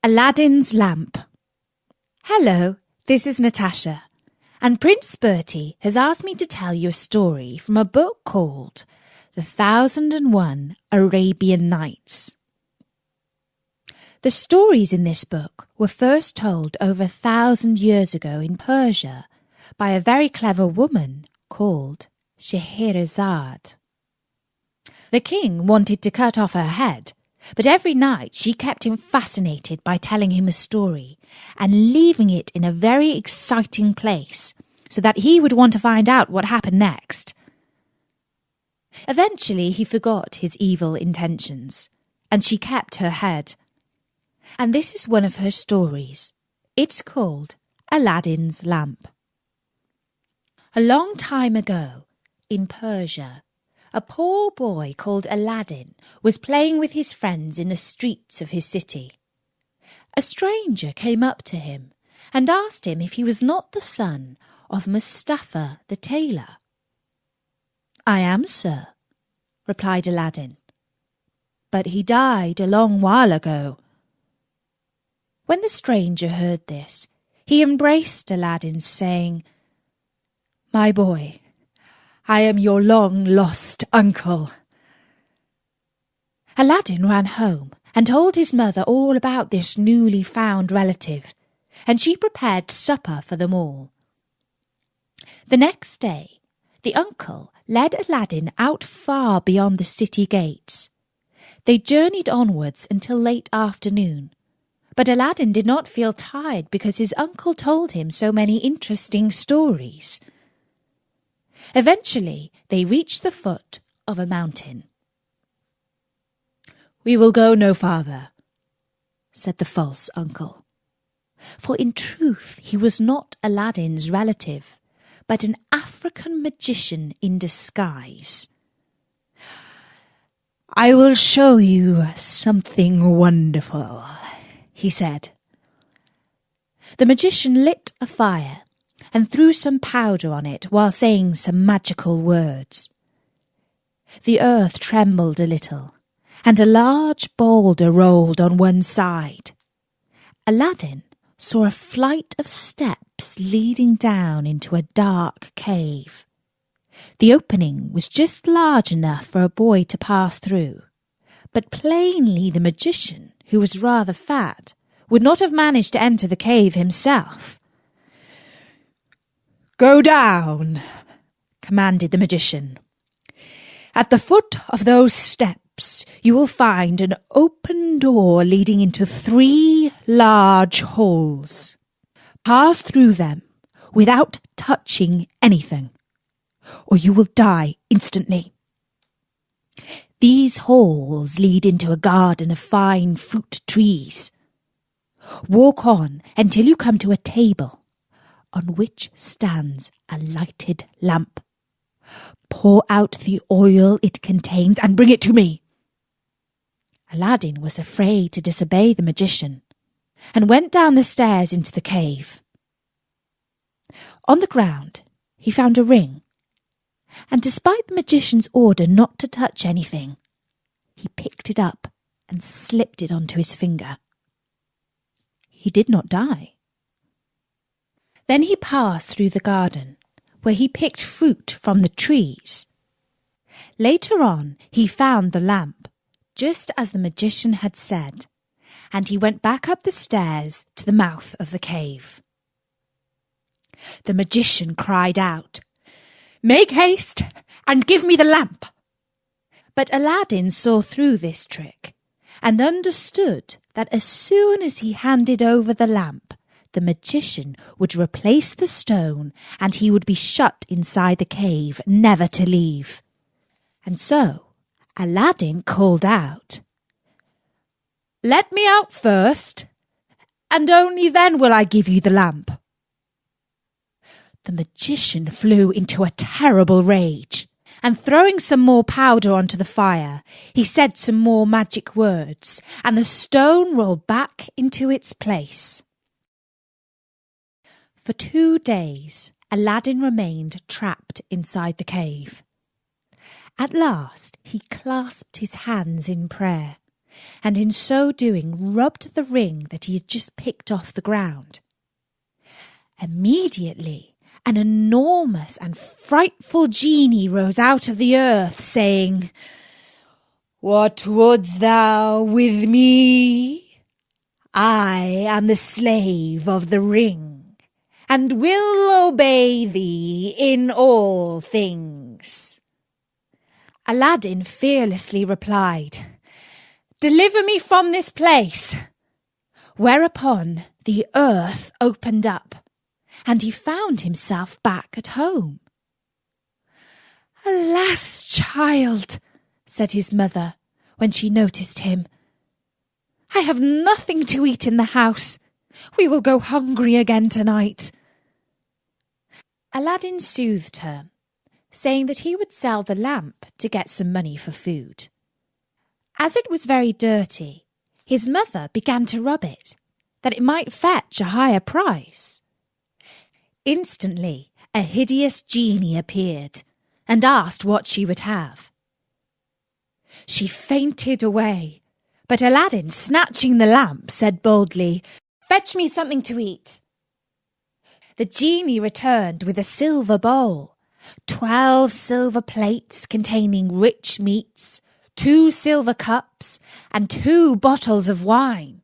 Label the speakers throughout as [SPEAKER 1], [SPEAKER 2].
[SPEAKER 1] Aladdin's Lamp. Hello, this is Natasha, and Prince Bertie has asked me to tell you a story from a book called The 1001 Arabian Nights. The stories in this book were first told over 1,000 years ago in Persia by a very clever woman called Scheherazade. The king wanted to cut off her head, but every night she kept him fascinated by telling him a story and leaving it in a very exciting place so that he would want to find out what happened next. Eventually he forgot his evil intentions, and she kept her head. And this is one of her stories. It's called Aladdin's Lamp. A long time ago, in Persia, a poor boy called Aladdin was playing with his friends in the streets of his city. A stranger came up to him and asked him if he was not the son of Mustafa the tailor. "I am, sir," replied Aladdin, "but he died a long while ago." When the stranger heard this, he embraced Aladdin, saying, "My boy, I am your long-lost uncle." Aladdin ran home and told his mother all about this newly found relative, and she prepared supper for them all. The next day, the uncle led Aladdin out far beyond the city gates. They journeyed onwards until late afternoon, but Aladdin did not feel tired because his uncle told him so many interesting stories. Eventually, they reached the foot of a mountain. "We will go no farther," said the false uncle. For in truth he was not Aladdin's relative, but an African magician in disguise. "I will show you something wonderful," he said. The magician lit a fire and threw some powder on it while saying some magical words. The earth trembled a little, and a large boulder rolled on one side. Aladdin saw a flight of steps leading down into a dark cave. The opening was just large enough for a boy to pass through, but plainly the magician, who was rather fat, would not have managed to enter the cave himself. "Go down," commanded the magician. "At the foot of those steps you will find an open door leading into 3 large holes. Pass through them without touching anything, or you will die instantly. These holes lead into a garden of fine fruit trees. Walk on until you come to a table on which stands a lighted lamp. Pour out the oil it contains and bring it to me." Aladdin was afraid to disobey the magician and went down the stairs into the cave. On the ground he found a ring, and despite the magician's order not to touch anything, he picked it up and slipped it onto his finger. He did not die. Then he passed through the garden, where he picked fruit from the trees. Later on, he found the lamp, just as the magician had said, and he went back up the stairs to the mouth of the cave. The magician cried out, "Make haste and give me the lamp!" But Aladdin saw through this trick and understood that as soon as he handed over the lamp, the magician would replace the stone and he would be shut inside the cave, never to leave. And so Aladdin called out, "Let me out first, and only then will I give you the lamp." The magician flew into a terrible rage, and throwing some more powder onto the fire, he said some more magic words, and the stone rolled back into its place. For 2 days, Aladdin remained trapped inside the cave. At last, he clasped his hands in prayer and in so doing rubbed the ring that he had just picked off the ground. Immediately, an enormous and frightful genie rose out of the earth, saying, "What wouldst thou with me? I am the slave of the ring, and will obey thee in all things." Aladdin fearlessly replied, "Deliver me from this place." Whereupon the earth opened up, and he found himself back at home. "Alas, child," said his mother when she noticed him, "I have nothing to eat in the house. We will go hungry again tonight." Aladdin soothed her, saying that he would sell the lamp to get some money for food. As it was very dirty, his mother began to rub it, that it might fetch a higher price. Instantly, a hideous genie appeared and asked what she would have. She fainted away, but Aladdin, snatching the lamp, said boldly, "Fetch me something to eat." The genie returned with a silver bowl, 12 silver plates containing rich meats, 2 silver cups, and 2 bottles of wine.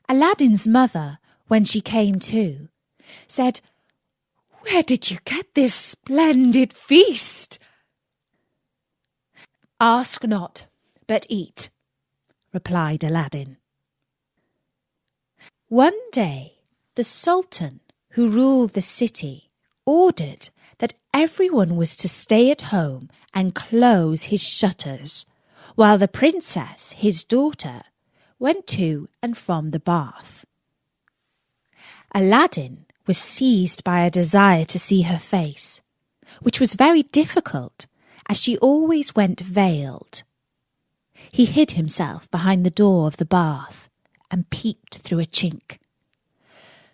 [SPEAKER 1] Aladdin's mother, when she came to, said, "Where did you get this splendid feast?" "Ask not, but eat," replied Aladdin. One day, the Sultan, who ruled the city, ordered that everyone was to stay at home and close his shutters, while the princess, his daughter, went to and from the bath. Aladdin was seized by a desire to see her face, which was very difficult, as she always went veiled. He hid himself behind the door of the bath and peeped through a chink.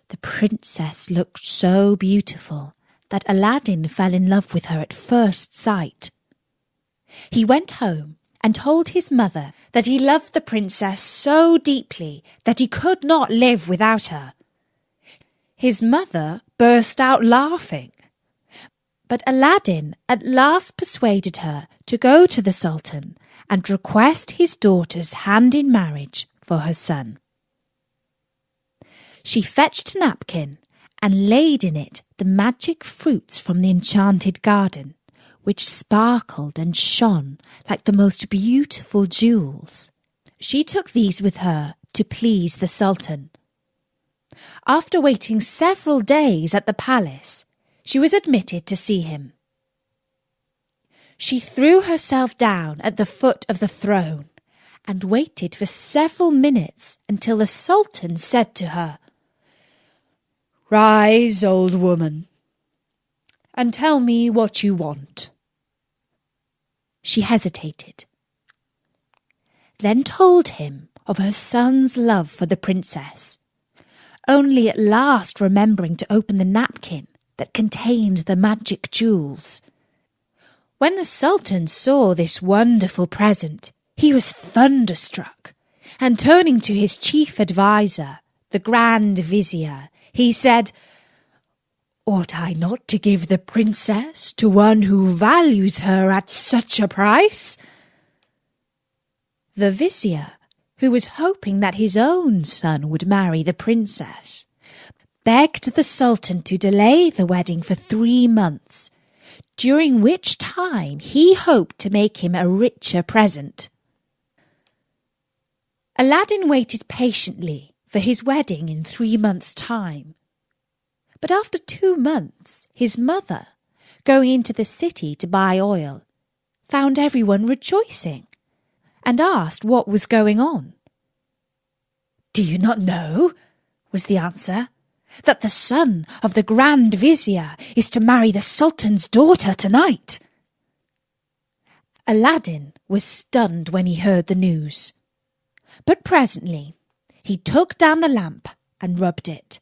[SPEAKER 1] The princess looked so beautiful that Aladdin fell in love with her at first sight. He went home and told his mother that he loved the princess so deeply that he could not live without her. His mother burst out laughing, but Aladdin at last persuaded her to go to the Sultan and request his daughter's hand in marriage for her son. She fetched a napkin and laid in it the magic fruits from the enchanted garden, which sparkled and shone like the most beautiful jewels. She took these with her to please the Sultan. After waiting several days at the palace, she was admitted to see him. She threw herself down at the foot of the throne and waited for several minutes until the Sultan said to her, "Rise, old woman, and tell me what you want." She hesitated, then told him of her son's love for the princess, only at last remembering to open the napkin that contained the magic jewels. When the Sultan saw this wonderful present, he was thunderstruck, and turning to his chief adviser, the Grand Vizier, he said, "Ought I not to give the princess to one who values her at such a price?" The vizier, who was hoping that his own son would marry the princess, begged the Sultan to delay the wedding for 3 months, during which time he hoped to make him a richer present. Aladdin waited patiently for his wedding in 3 months' time. But after 2 months, his mother, going into the city to buy oil, found everyone rejoicing, and asked what was going on. "Do you not know," was the answer, "that the son of the Grand Vizier is to marry the Sultan's daughter tonight?" Aladdin was stunned when he heard the news, but presently he took down the lamp and rubbed it.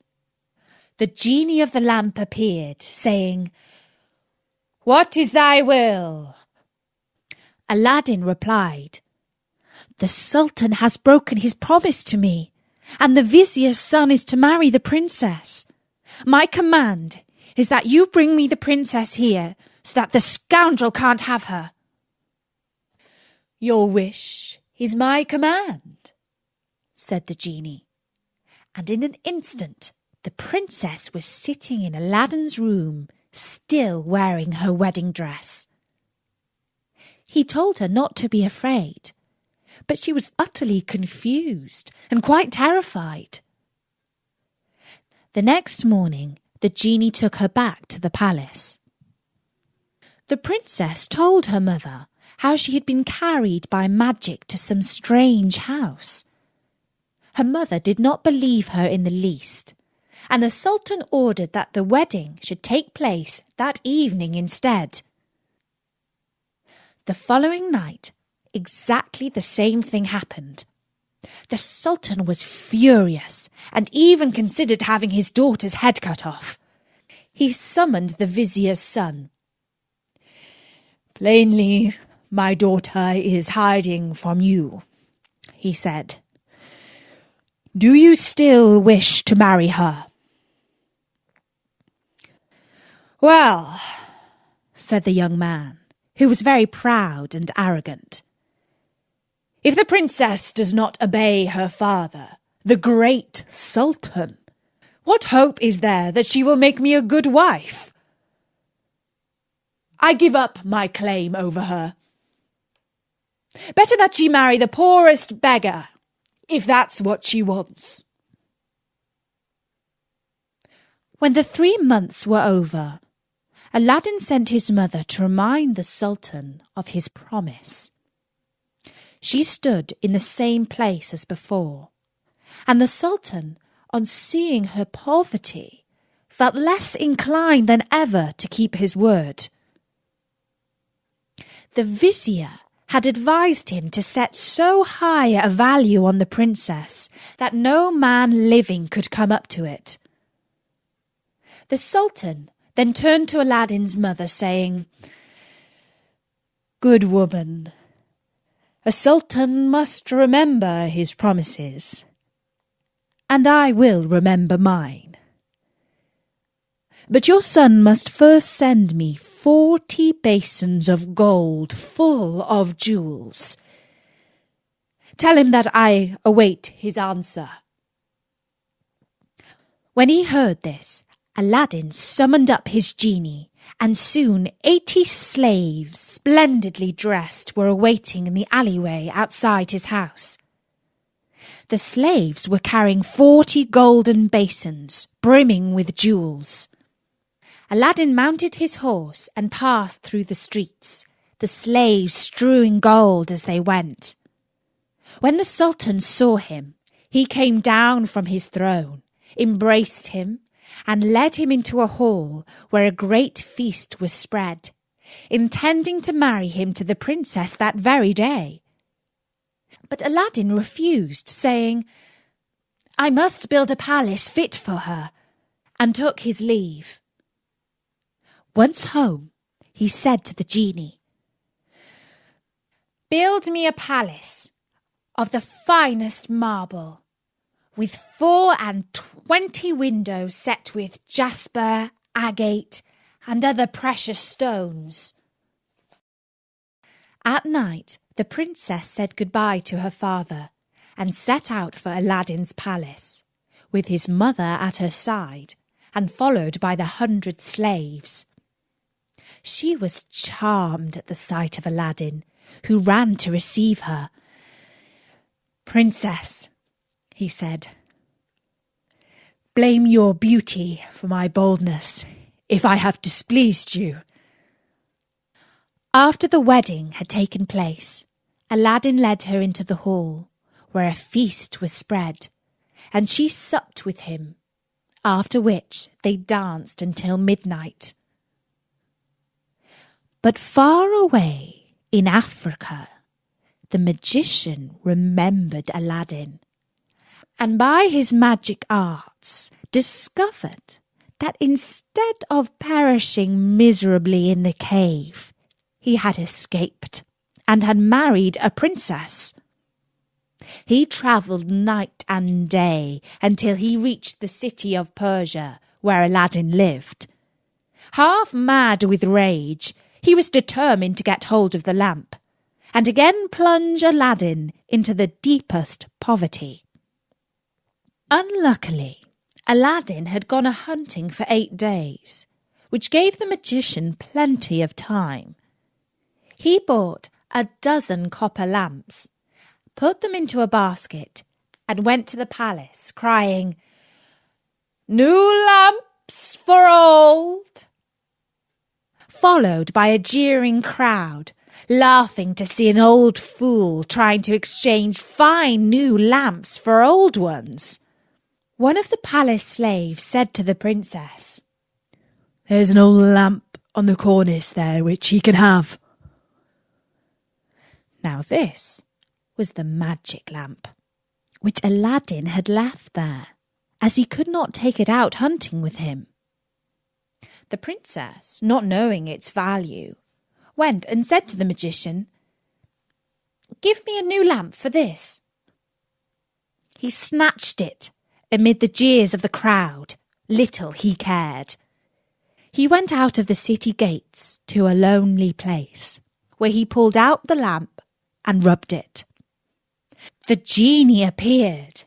[SPEAKER 1] The genie of the lamp appeared, saying, "What is thy will?" Aladdin replied, The Sultan has broken his promise to me, and the vizier's son is to marry the princess. My command is that you bring me the princess here, so that the scoundrel can't have her." "Your wish is my command," said the genie, and in an instant the princess was sitting in Aladdin's room, still wearing her wedding dress. He told her not to be afraid, but she was utterly confused and quite terrified. The next morning, the genie took her back to the palace. The princess told her mother how she had been carried by magic to some strange house. Her mother did not believe her in the least, and the Sultan ordered that the wedding should take place that evening instead. The following night, exactly the same thing happened. The Sultan was furious and even considered having his daughter's head cut off. He summoned the vizier's son. "Plainly, my daughter is hiding from you," he said. "Do you still wish to marry her?" "Well," said the young man, who was very proud and arrogant, "if the princess does not obey her father, the great Sultan, what hope is there that she will make me a good wife? I give up my claim over her. Better that she marry the poorest beggar, if that's what she wants." When the 3 months were over, Aladdin sent his mother to remind the Sultan of his promise. She stood in the same place as before, and the Sultan, on seeing her poverty, felt less inclined than ever to keep his word. The vizier had advised him to set so high a value on the princess that no man living could come up to it. The Sultan then turned to Aladdin's mother, saying, "Good woman, a sultan must remember his promises, and I will remember mine. But your son must first send me 40 basins of gold full of jewels. Tell him that I await his answer." When he heard this, Aladdin summoned up his genie, and soon 80 slaves, splendidly dressed, were awaiting in the alleyway outside his house. The slaves were carrying 40 golden basins, brimming with jewels. Aladdin mounted his horse and passed through the streets, the slaves strewing gold as they went. When the Sultan saw him, he came down from his throne, embraced him, and led him into a hall where a great feast was spread, intending to marry him to the princess that very day. But Aladdin refused, saying, "I must build a palace fit for her," and took his leave. Once home, he said to the genie, "Build me a palace of the finest marble, with 24 windows set with jasper, agate, and other precious stones." At night, the princess said goodbye to her father and set out for Aladdin's palace, with his mother at her side and followed by the 100 slaves. She was charmed at the sight of Aladdin, who ran to receive her. "Princess," he said, "blame your beauty for my boldness, if I have displeased you." After the wedding had taken place, Aladdin led her into the hall, where a feast was spread, and she supped with him, after which they danced until midnight. But far away in Africa, the magician remembered Aladdin, and by his magic arts discovered that instead of perishing miserably in the cave, he had escaped and had married a princess. He travelled night and day until he reached the city of Persia, where Aladdin lived. Half mad with rage, he was determined to get hold of the lamp, and again plunge Aladdin into the deepest poverty. Unluckily, Aladdin had gone a-hunting for 8 days, which gave the magician plenty of time. He bought 12 copper lamps, put them into a basket, and went to the palace, crying, "New lamps for old!" Followed by a jeering crowd, laughing to see an old fool trying to exchange fine new lamps for old ones. One of the palace slaves said to the princess, "There's an old lamp on the cornice there which he can have." Now this was the magic lamp, which Aladdin had left there, as he could not take it out hunting with him. The princess, not knowing its value, went and said to the magician, "Give me a new lamp for this." He snatched it amid the jeers of the crowd. Little he cared. He went out of the city gates to a lonely place, where he pulled out the lamp and rubbed it. The genie appeared,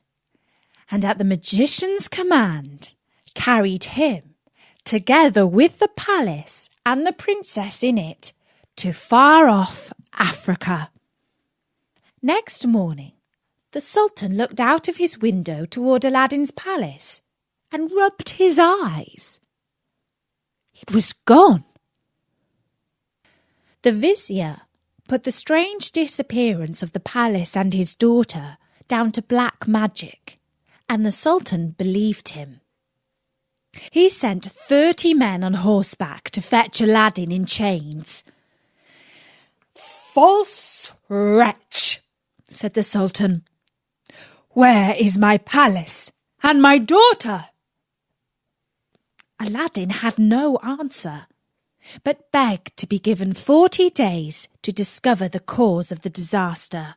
[SPEAKER 1] and at the magician's command carried him, together with the palace and the princess in it, to far-off Africa. Next morning, the Sultan looked out of his window toward Aladdin's palace and rubbed his eyes. It was gone. The vizier put the strange disappearance of the palace and his daughter down to black magic, and the Sultan believed him. He sent 30 men on horseback to fetch Aladdin in chains. "False wretch," said the Sultan, "where is my palace and my daughter?" Aladdin had no answer, but begged to be given 40 days to discover the cause of the disaster.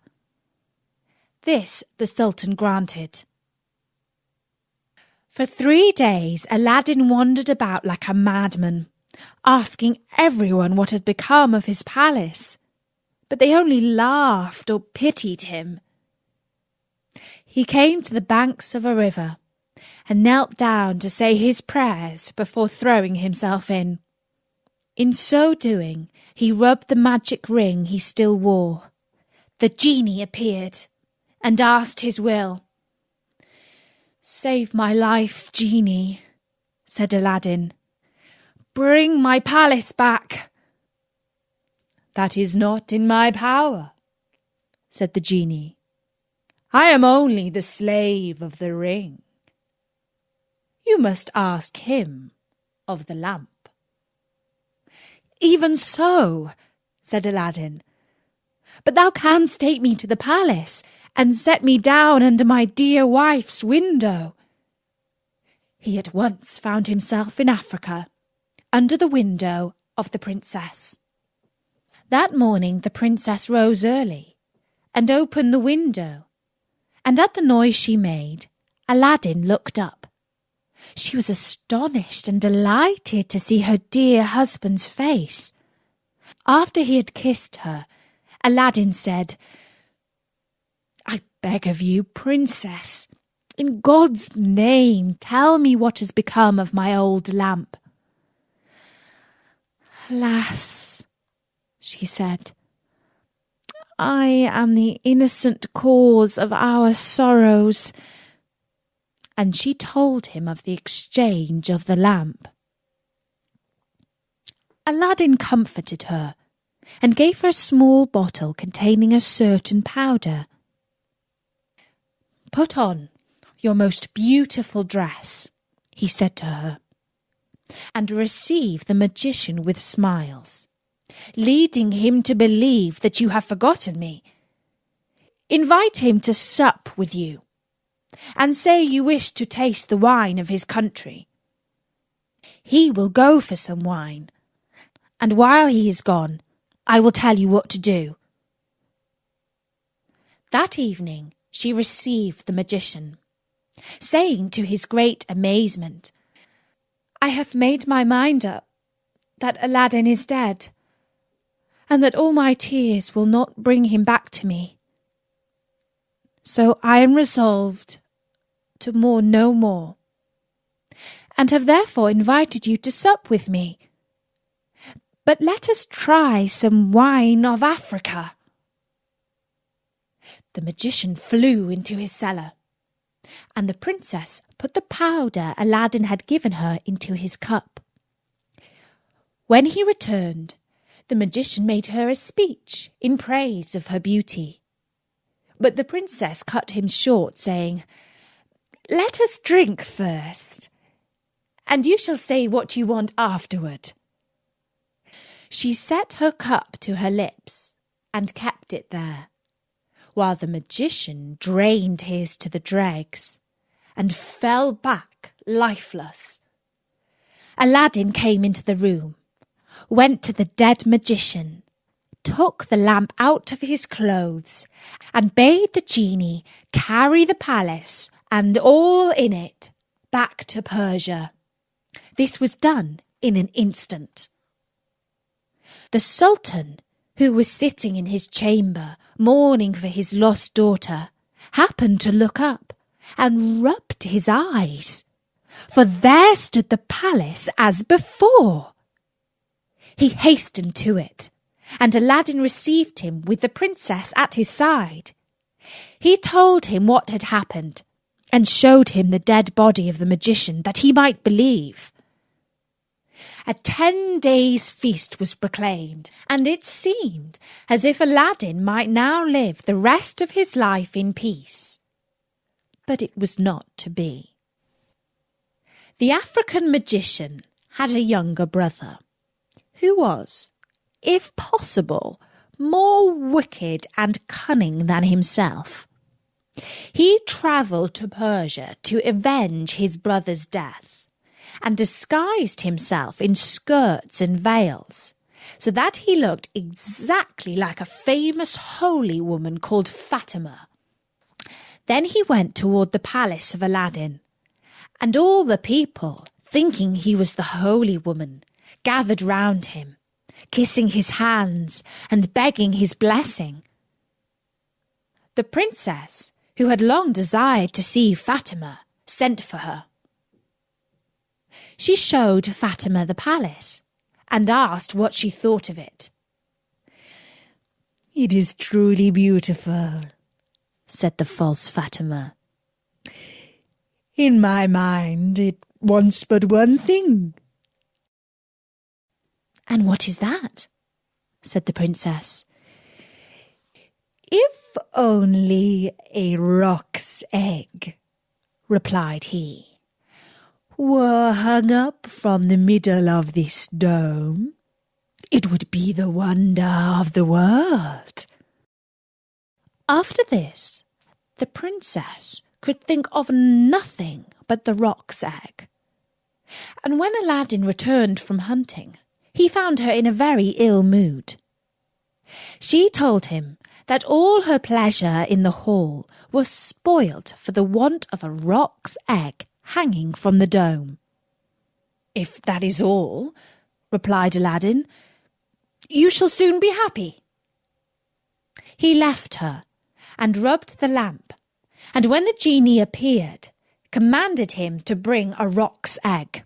[SPEAKER 1] This the Sultan granted. For 3 days Aladdin wandered about like a madman, asking everyone what had become of his palace, but they only laughed or pitied him. He came to the banks of a river and knelt down to say his prayers before throwing himself in. In so doing, he rubbed the magic ring he still wore. The genie appeared and asked his will. "Save my life, genie," said Aladdin. "Bring my palace back." "That is not in my power," said the genie. "I am only the slave of the ring. You must ask him of the lamp." "Even so," said Aladdin, "but thou canst take me to the palace and set me down under my dear wife's window." He at once found himself in Africa, under the window of the princess. That morning the princess rose early and opened the window, and at the noise she made, Aladdin looked up. She was astonished and delighted to see her dear husband's face. After he had kissed her, Aladdin said, "I beg of you, princess, in God's name, tell me what has become of my old lamp." "Alas," she said, "I am the innocent cause of our sorrows." And she told him of the exchange of the lamp. Aladdin comforted her and gave her a small bottle containing a certain powder. "Put on your most beautiful dress," he said to her, "and receive the magician with smiles, leading him to believe that you have forgotten me. Invite him to sup with you, and say you wish to taste the wine of his country. He will go for some wine, and while he is gone, I will tell you what to do." That evening, she received the magician, saying to his great amazement, "I have made my mind up that Aladdin is dead, and that all my tears will not bring him back to me. So I am resolved to mourn no more, and have therefore invited you to sup with me. But let us try some wine of Africa." The magician flew into his cellar, and the princess put the powder Aladdin had given her into his cup. When he returned, the magician made her a speech in praise of her beauty. But the princess cut him short, saying, "Let us drink first, and you shall say what you want afterward." She set her cup to her lips and kept it there, while the magician drained his to the dregs and fell back lifeless. Aladdin came into the room, went to the dead magician, took the lamp out of his clothes, and bade the genie carry the palace and all in it back to Persia. This was done in an instant. The Sultan, who was sitting in his chamber mourning for his lost daughter, happened to look up and rubbed his eyes, for there stood the palace as before. He hastened to it, and Aladdin received him with the princess at his side. He told him what had happened, and showed him the dead body of the magician, that he might believe. A 10-days feast was proclaimed, and it seemed as if Aladdin might now live the rest of his life in peace. But it was not to be. The African magician had a younger brother, who was, if possible, more wicked and cunning than himself. He travelled to Persia to avenge his brother's death, and disguised himself in skirts and veils, so that he looked exactly like a famous holy woman called Fatima. Then he went toward the palace of Aladdin, and all the people, thinking he was the holy woman, gathered round him, kissing his hands and begging his blessing. The princess, who had long desired to see Fatima, sent for her. She showed Fatima the palace, and asked what she thought of it. "It is truly beautiful," said the false Fatima. "In my mind it wants but one thing." "And what is that?" said the princess. "If only a roc's egg," replied he, "were hung up from the middle of this dome, it would be the wonder of the world." After this, the princess could think of nothing but the roc's egg. And when Aladdin returned from hunting, he found her in a very ill mood. She told him that all her pleasure in the hall was spoilt for the want of a roc's egg hanging from the dome. "If that is all," replied Aladdin, "you shall soon be happy." He left her and rubbed the lamp, and when the genie appeared, commanded him to bring a roc's egg.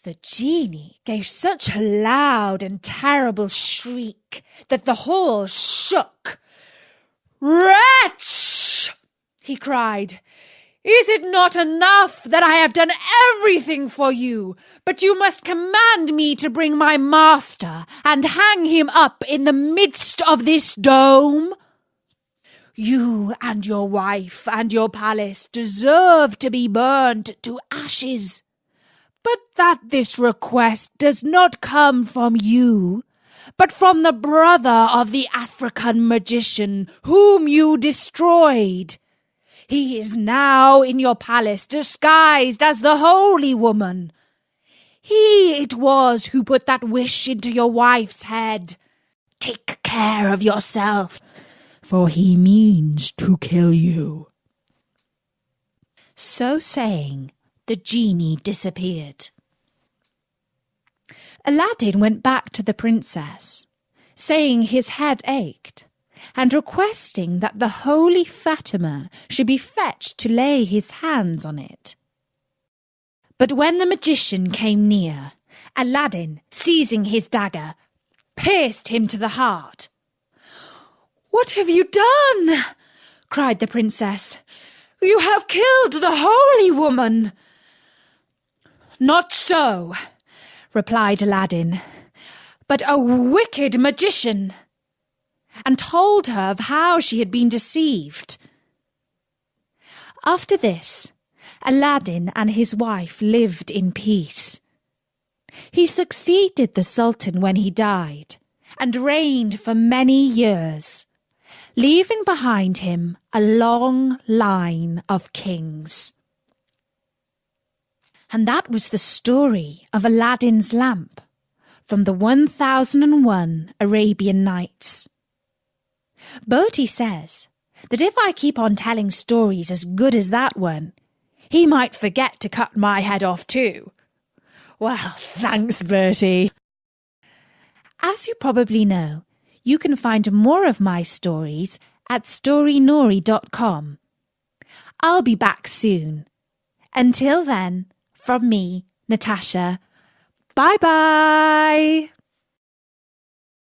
[SPEAKER 1] The genie gave such a loud and terrible shriek that the hall shook. "Wretch!" he cried. "Is it not enough that I have done everything for you, but you must command me to bring my master and hang him up in the midst of this dome? You and your wife and your palace deserve to be burned to ashes. But that this request does not come from you, but from the brother of the African magician whom you destroyed. He is now in your palace disguised as the holy woman. He it was who put that wish into your wife's head. Take care of yourself, for he means to kill you." So saying, the genie disappeared. Aladdin went back to the princess, saying his head ached, and requesting that the holy Fatima should be fetched to lay his hands on it. But when the magician came near, Aladdin, seizing his dagger, pierced him to the heart. "What have you done?" cried the princess. "You have killed the holy woman." "Not so," replied Aladdin, "but a wicked magician," and told her of how she had been deceived. After this, Aladdin and his wife lived in peace. He succeeded the Sultan when he died, and reigned for many years, leaving behind him a long line of kings. And that was the story of Aladdin's lamp from the 1001 Arabian Nights. Bertie says that if I keep on telling stories as good as that one, he might forget to cut my head off too. Well, thanks, Bertie. As you probably know, you can find more of my stories at storynori.com. I'll be back soon. Until then, from me, Natasha, bye-bye!